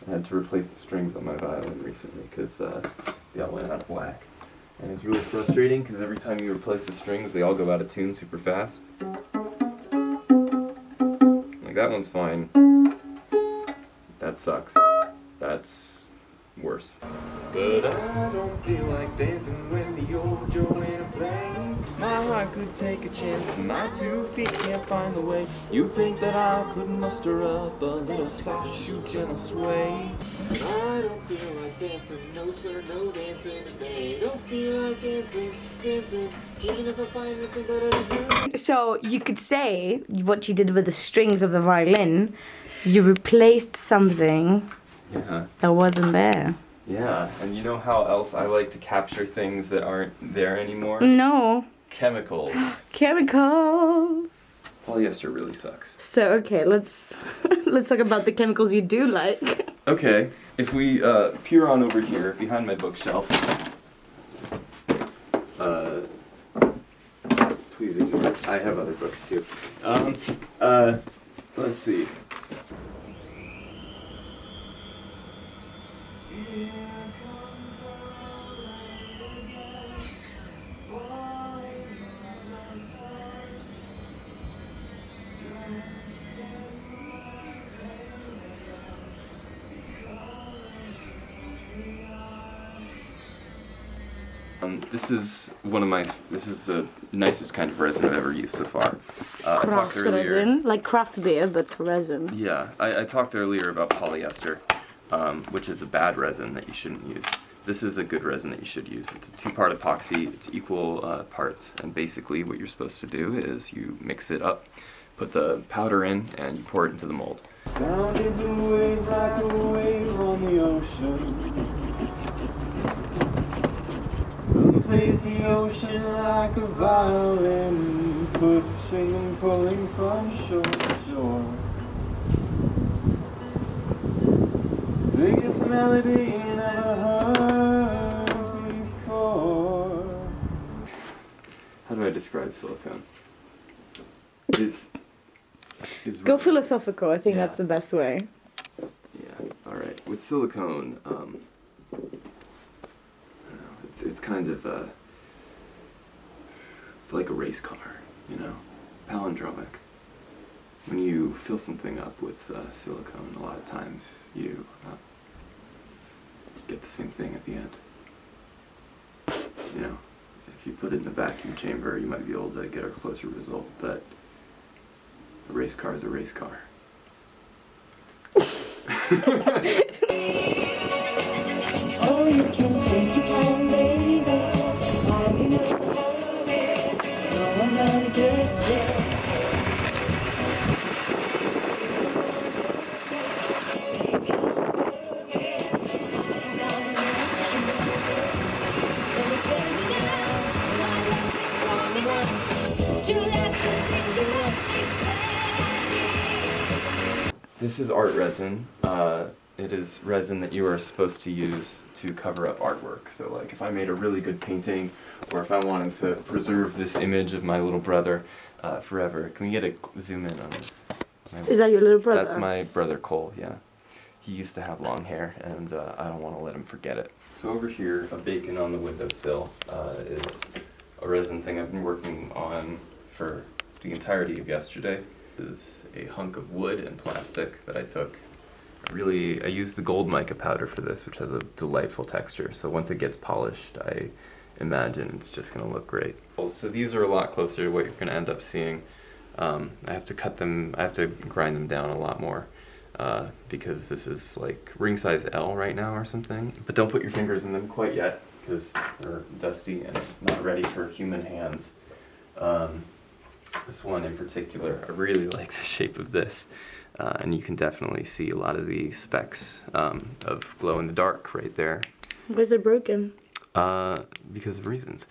I had to replace the strings on my violin recently because they all went out of whack. And it's really frustrating because every time you replace the strings, they all go out of tune super fast. Like that one's fine. That sucks. That's worse. But I don't feel like dancing when the old Joanna plays. My heart could take a chance, but my 2 feet can't find the way. You think that I could muster up a little soft shoe gentle sway? But I don't feel like dancing, no sir, no dancing today. Don't feel like dancing, even if I find nothing better to do. So you could say what you did with the strings of the violin, you replaced something that wasn't there. Yeah, and you know how else I like to capture things that aren't there anymore? No. Chemicals. Chemicals. Polyester really sucks. So okay, let's talk about the chemicals you do like. Okay, if we peer on over here behind my bookshelf. Please ignore it. I have other books too. Let's see. This is the nicest kind of resin I've ever used so far. I talked Craft earlier. resin, like craft beer, but for resin. Yeah, I talked earlier about polyester, which is a bad resin that you shouldn't use. This is a good resin that you should use. It's a 2-part epoxy, it's equal parts, and basically what you're supposed to do is you mix it up, put the powder in, and you pour it into the mold. Sound is a wave like a wave on the ocean. Plays the ocean like a violin, pushing and pulling from shore to shore. Biggest melody you never heard before. How do I describe silicone? It's Go really, philosophical, I think Yeah. that's the best way. Yeah, alright. With silicone, it's kind of it's like a race car, you know, palindromic. When you fill something up with silicone, a lot of times you get the same thing at the end. You know, if you put it in a vacuum chamber, you might be able to get a closer result, but a race car is a race car. Oh, you can take your time, baby. I will hold it. No, I'm gonna get you. This is art resin. It is resin that you are supposed to use to cover up artwork. So like if I made a really good painting, or if I wanted to preserve this image of my little brother forever. Can we get a zoom in on this? Is that your little brother? That's my brother Cole, yeah. He used to have long hair, and I don't want to let him forget it. So over here, a bacon on the windowsill is a resin thing I've been working on for the entirety of yesterday. This is a hunk of wood and plastic that I took. I used the gold mica powder for this, which has a delightful texture. So once it gets polished, I imagine it's just going to look great. So these are a lot closer to what you're going to end up seeing. I have to grind them down a lot more because this is like ring size L right now or something. But don't put your fingers in them quite yet because they're dusty and not ready for human hands. This one in particular, I really like the shape of this. And you can definitely see a lot of the specks of glow in the dark right there. Where's it broken? Because of reasons.